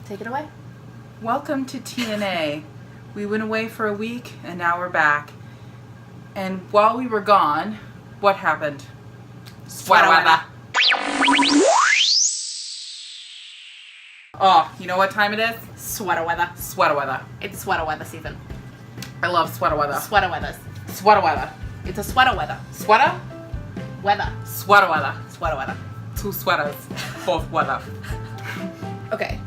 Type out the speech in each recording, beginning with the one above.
Take it away. Welcome to TNA. We went away for a week and now we're back. And while we were gone, what happened? Sweater weather. Oh, you know what time it is? Sweater weather. Sweater weather. It's sweater weather season. I love sweater weather. Sweater weathers. Sweater weather. It's a sweater weather. Sweater? Weather. Sweater weather. Sweater weather. Two sweaters. Both weather. Okay.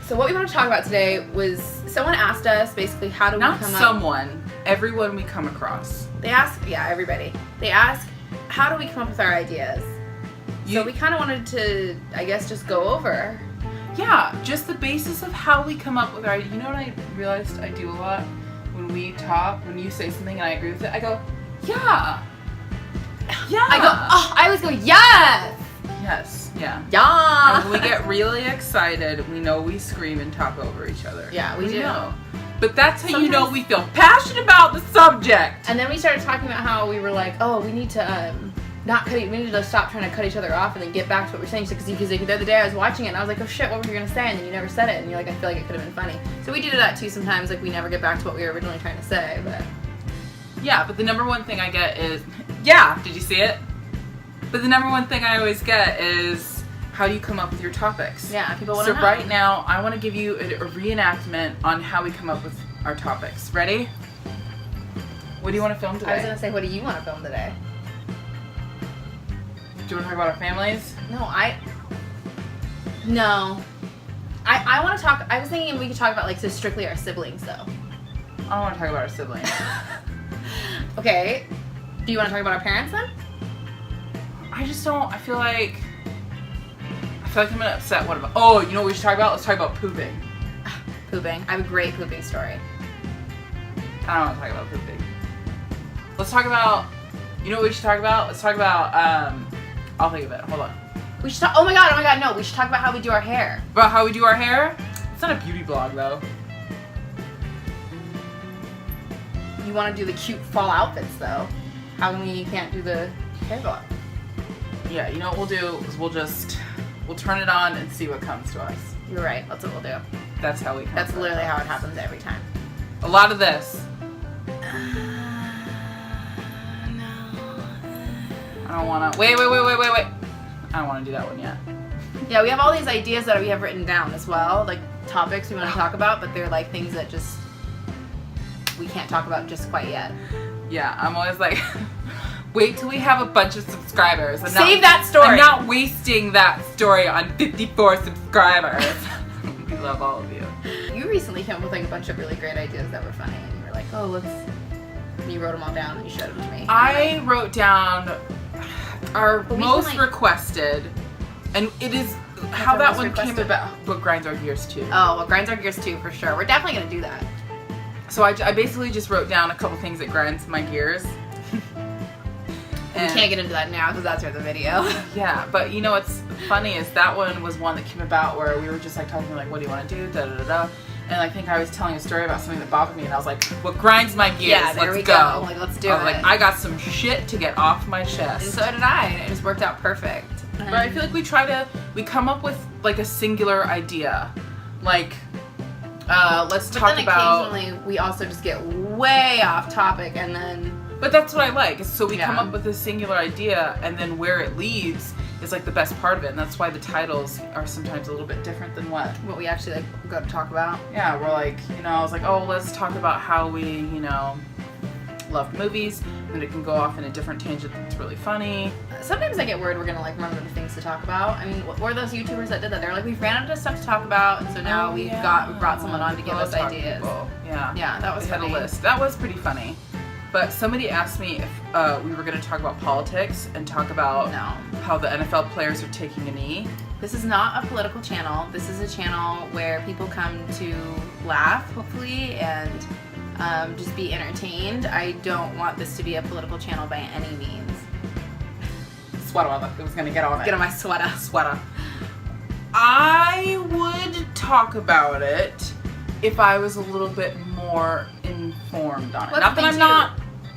So what we want to talk about today was someone asked us basically how do we Not come someone. Everyone we come across. They ask, everybody. They ask, how do we come up with our ideas? So we kind of wanted to, I guess, just go over. Yeah, just the basis of how we come up with our. You know what I realized I do a lot when we talk. When you say something and I agree with it, I go, yeah. I always go, yes. Yes, yeah. Yeah. And when we get really excited, we know we scream and talk over each other. Yeah, we do. Know. But that's how you know we feel passionate about the subject. And then we started talking about how we were like, oh, we need to not cut. We need to stop trying to cut each other off and then get back to what we're saying. Because the other day I was watching it and I was like, oh shit, what were you gonna say? And then you never said it, and you're like, I feel like it could have been funny. So we do that too sometimes. Like we never get back to what we were originally trying to say. But yeah, but the number one thing I get is, yeah. Did you see it? But the number one thing I always get is, how do you come up with your topics? Yeah, people want to know. So right now, I want to give you a reenactment on how we come up with our topics. Ready? What do you want to film today? I was gonna say, what do you want to film today? Do you want to talk about our families? No. I want to talk. I was thinking we could talk about like just strictly our siblings though. I don't want to talk about our siblings. Okay. Do you want to talk about our parents then? I just don't. I feel like I'm gonna upset one of them. Oh, you know what we should talk about? Let's talk about pooping. Pooping. I have a great pooping story. I don't want to talk about pooping. Let's talk about. You know what we should talk about? Let's talk about. I'll think of it. Hold on. We should talk. Oh my god. No, we should talk about how we do our hair. About how we do our hair? It's not a beauty blog though. You want to do the cute fall outfits though. How come we can't do the hair go up? Yeah, you know what we'll do is we'll turn it on and see what comes to us. You're right. That's what we'll do. That's how we come. That's literally how it happens every time. A lot of this. I don't want to. Wait. I don't want to do that one yet. Yeah, we have all these ideas that we have written down as well, like topics we want to talk about, but they're like things that just we can't talk about just quite yet. Yeah, I'm always like, wait till we have a bunch of subscribers. Save that story. I'm not wasting that story on 54 subscribers. We love all of you. You recently came up with like a bunch of really great ideas that were funny, and you were like, oh, let's. And you wrote them all down and you showed them to me. I wrote down our most can, like, requested, and it is how that one requested? came about. What grinds our gears too. Oh, what grinds our gears too, for sure. We're definitely gonna do that. So I basically just wrote down a couple things that grinds my gears. We can't get into that now because that's for the video. Yeah, but you know what's funny is that one was one that came about where we were just like talking like, what do you want to do, da da da da. And I think I was telling a story about something that bothered me, and I was like, what grinds my gears? Yeah, there let's we go. Like, let's do it. Like, I got some shit to get off my chest. And so did I, and it just worked out perfect. But I feel like we come up with like a singular idea. Like, let's talk about. Occasionally, we also just get way off topic, and then. But that's what I like. So we come up with a singular idea, and then where it leads is like the best part of it, and that's why the titles are sometimes a little bit different than what we actually like go to talk about. Yeah, we're like, I was like, oh, let's talk about how we, love movies, and it can go off in a different tangent that's really funny. Sometimes I get worried we're gonna like remember the things to talk about. I mean, what were those YouTubers that did that? They're like, we've ran out of stuff to talk about, and so now we brought someone on to give us ideas. People. Yeah, that was they funny. had a list. That was pretty funny. But somebody asked me if we were going to talk about politics and talk about how the NFL players are taking a knee. This is not a political channel. This is a channel where people come to laugh, hopefully, and just be entertained. I don't want this to be a political channel by any means. Sweater. It was going to get on it. Get on my sweater. I would talk about it if I was a little bit more informed on it.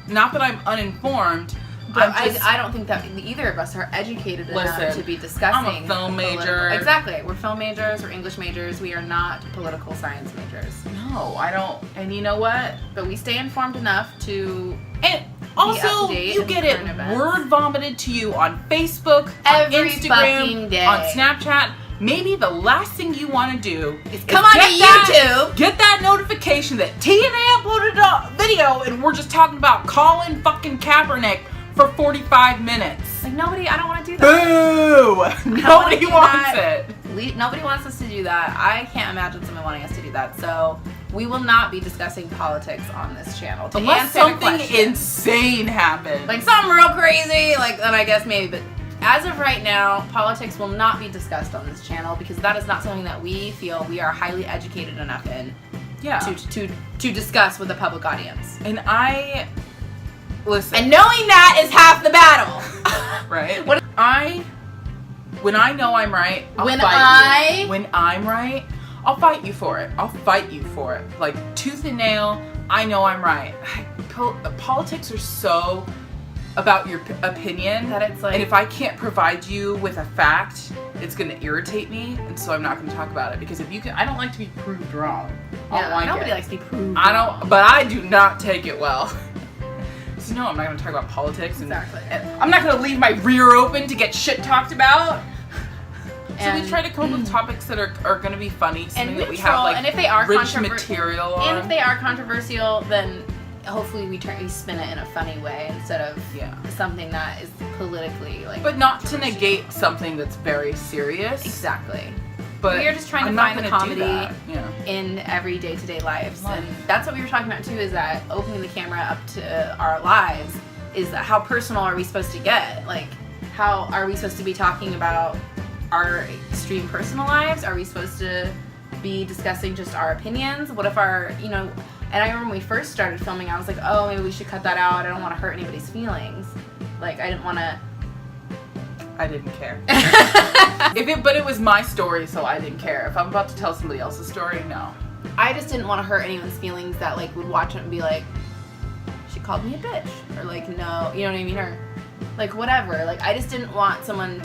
Not that I'm uninformed, But I'm just, I don't think that either of us are educated enough Listen, to be discussing. I'm a film major. Exactly. We're film majors. We're English majors. We are not political science majors. no, I don't. And you know what? But we stay informed enough to. And also, up-to-date you in get it current events. word vomited to you on Facebook, Every on Instagram, fucking day. on Snapchat. Maybe the last thing you want to do is Come on to YouTube. Get that notification that TNA uploaded a video and we're just talking about Colin fucking Kaepernick for 45 minutes. Like, nobody, I don't want to do that. Boo! Nobody do wants that. it. Nobody wants us to do that. I can't imagine someone wanting us to do that. So we will not be discussing politics on this channel. To Unless answer the something question. insane happens. Like something real crazy, like then I guess maybe. But as of right now, politics will not be discussed on this channel because that is not something that we feel we are highly educated enough in yeah. to discuss with the public audience. And I listen. And knowing that is half the battle. Right? What- When I know I'm right, I'll When fight you. When I'm right, I'll fight you for it. I'll fight you for it. Like tooth and nail, I know I'm right. Politics are so about your opinion That it's like- and if I can't provide you with a fact, it's gonna irritate me, and so I'm not gonna talk about it because if you can, I don't like to be proved wrong. I don't like nobody it. likes to be proved. I don't, but I do not take it well. So no, I'm not gonna talk about politics, and, Exactly. and I'm not gonna leave my rear open to get shit talked about. So we And- try to come up with topics that are gonna be funny, something that we neutral, have like and if they are rich material on. And if they are controversial, then hopefully we spin it in a funny way instead of Yeah. something that is politically like. But not to negate something that's very serious. Exactly. But We are just trying to I'm not find the gonna do comedy that. Yeah. in every day-to-day lives, Life. and that's what we were talking about too. Is that opening the camera up to our lives? Is that how personal are we supposed to get? Like, how are we supposed to be talking about our extreme personal lives? Are we supposed to be discussing just our opinions? What if our, and I remember when we first started filming, I was like, oh, maybe we should cut that out. I don't want to hurt anybody's feelings. Like, I didn't want to. I didn't care. But it was my story, so I didn't care. If I'm about to tell somebody else's story, no. I just didn't want to hurt anyone's feelings that like would watch it and be like, she called me a bitch, or like, no, you know what I mean, or like whatever. Like, I just didn't want someone.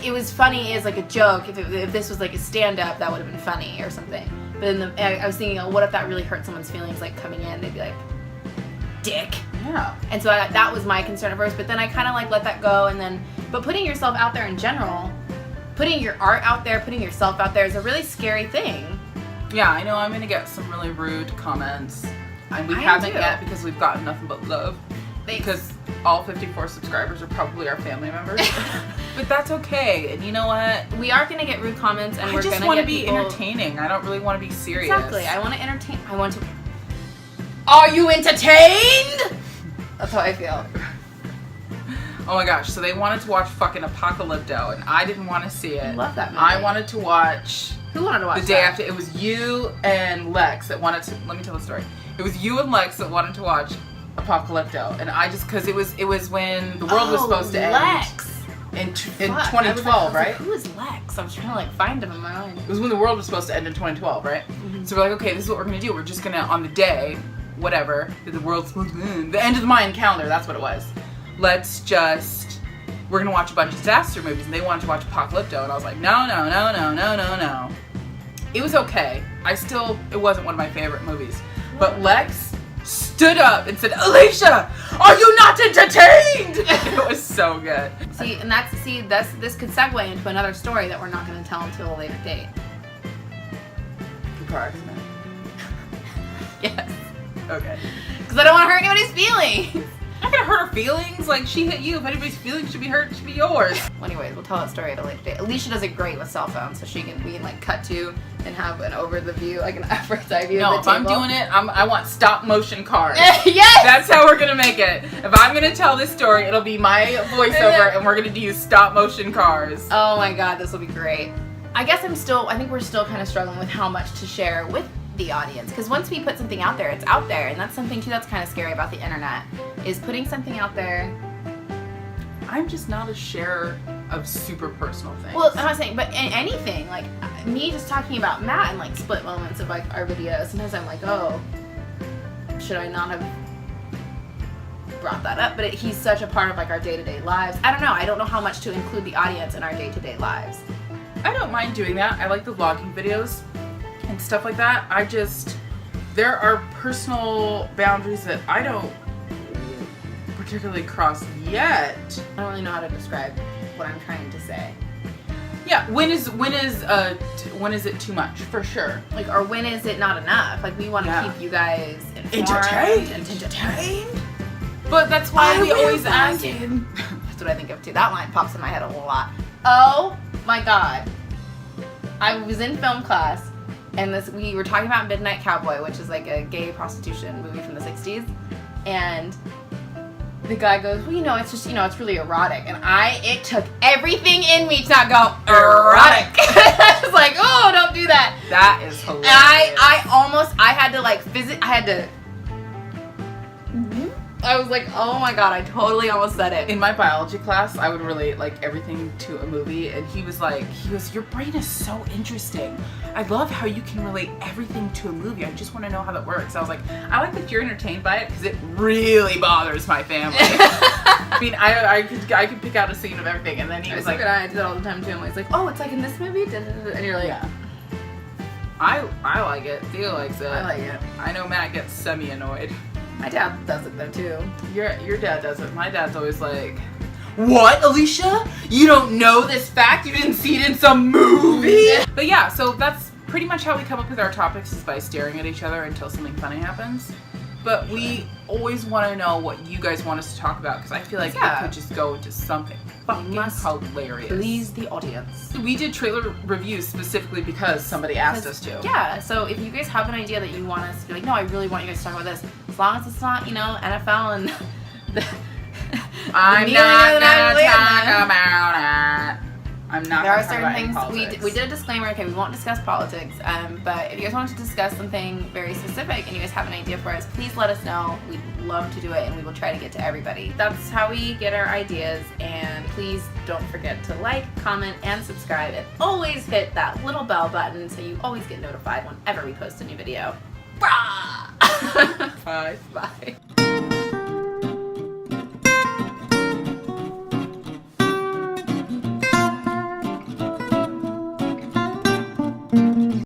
It was funny as like a joke. If this was like a stand-up, that would have been funny or something. But then I was thinking, what if that really hurt someone's feelings? Like coming in, they'd be like, dick. Yeah. And so that was my concern at first. But then I kind of like let that go, and then, but putting yourself out there in general, putting your art out there, putting yourself out there is a really scary thing. Yeah, I know I'm gonna get some really rude comments. And we I am haven't too. yet because we've gotten nothing but love. Thanks. Because all 54 subscribers are probably our family members. But that's okay. And you know what? We are gonna get rude comments, and I we're just gonna want to get be people. entertaining. I don't really want to be serious. Exactly. I want to entertain. I want to. Are you entertained? That's how I feel. Oh my gosh, so they wanted to watch fucking Apocalypto, and I didn't want to see it. I love that movie. I wanted to watch Who wanted to watch the day that? after. It was you and Lex that wanted to. Let me tell the story. It was you and Lex that wanted to watch Apocalypto, and I just because it was when the world was supposed to end Lex. in Fuck. I was 2012, like, right? Who is Lex? I was trying to like find him in my mind. It was when the world was supposed to end in 2012, right? Mm-hmm. So we're like, okay, this is what we're gonna do. We're just gonna on the day, whatever, that the world's supposed to end, the end of the Mayan calendar. That's what it was. We're gonna watch a bunch of disaster movies, and they wanted to watch Apocalypto, and I was like, no. It was okay. It wasn't one of my favorite movies. But Lex stood up and said, Alicia, are you not entertained? It was so good. This could segue into another story that we're not going to tell until a later date. Car accident. Yes. Okay. Because I don't want to hurt anybody's feelings. I'm not gonna hurt her feelings. Like, she hit you. If anybody's feelings should be hurt, it should be yours. Well, anyways, we'll tell that story at a later date. Alicia does it great with cell phones, so we can like cut to and have an over the view, like an bird's eye view No, of if the I'm table. doing it, I want stop motion cars. Yes. That's how we're gonna make it. If I'm gonna tell this story, it'll be my voiceover, and we're gonna do stop motion cars. Oh my god, this will be great. I think we're still kind of struggling with how much to share with the audience, because once we put something out there, it's out there, and that's something too that's kind of scary about the internet, is putting something out there. I'm just not a sharer of super personal things. Well, I'm not saying, but anything, like me just talking about Matt and like split moments of like our videos, sometimes I'm like, oh, should I not have brought that up, but he's such a part of like our day-to-day lives. I don't know how much to include the audience in our day-to-day lives. I don't mind doing that. I like the vlogging videos and stuff like that. There are personal boundaries that I don't particularly cross yet. I don't really know how to describe what I'm trying to say. Yeah, when is it too much? For sure. Like, or when is it not enough? Like, we want to keep you guys informed Entertained. and entertained. But that's why we always ask. That's what I think of too. That line pops in my head a lot. Oh my god. I was in film class and we were talking about Midnight Cowboy, which is like a gay prostitution movie from the 60s. And the guy goes, well, it's just, it's really erotic. And it took everything in me to not go, erotic. I was like, oh, don't do that. That is hilarious. I was like, oh my god, I totally almost said it. In my biology class, I would relate like everything to a movie, and he was, your brain is so interesting. I love how you can relate everything to a movie. I just want to know how that works. I was like, I like that you're entertained by it because it really bothers my family. I mean, I could pick out a scene of everything, and then he was like, I do that all the time too. And he's like, oh, it's like in this movie, and you're like, yeah. I like it. Theo likes it. I like it. I know Matt gets semi-annoyed. My dad does it though too. Your dad does it. My dad's always like, what, Alicia? You don't know this fact? You didn't see it in some movie? But yeah, so that's pretty much how we come up with our topics, is by staring at each other until something funny happens. But we always want to know what you guys want us to talk about, because I feel like it could just go into something fucking hilarious. Please the audience. We did trailer reviews specifically because somebody asked us to. Yeah, so if you guys have an idea that you want us to be like, no, I really want you guys to talk about this, as long as it's not, NFL and I'm not gonna talk about it. I'm not. There are certain things we did a disclaimer. Okay, we won't discuss politics. But if you guys want to discuss something very specific and you guys have an idea for us, please let us know. We'd love to do it, and we will try to get to everybody. That's how we get our ideas. And please don't forget to like, comment, and subscribe, and always hit that little bell button so you always get notified whenever we post a new video. Bye. Bye.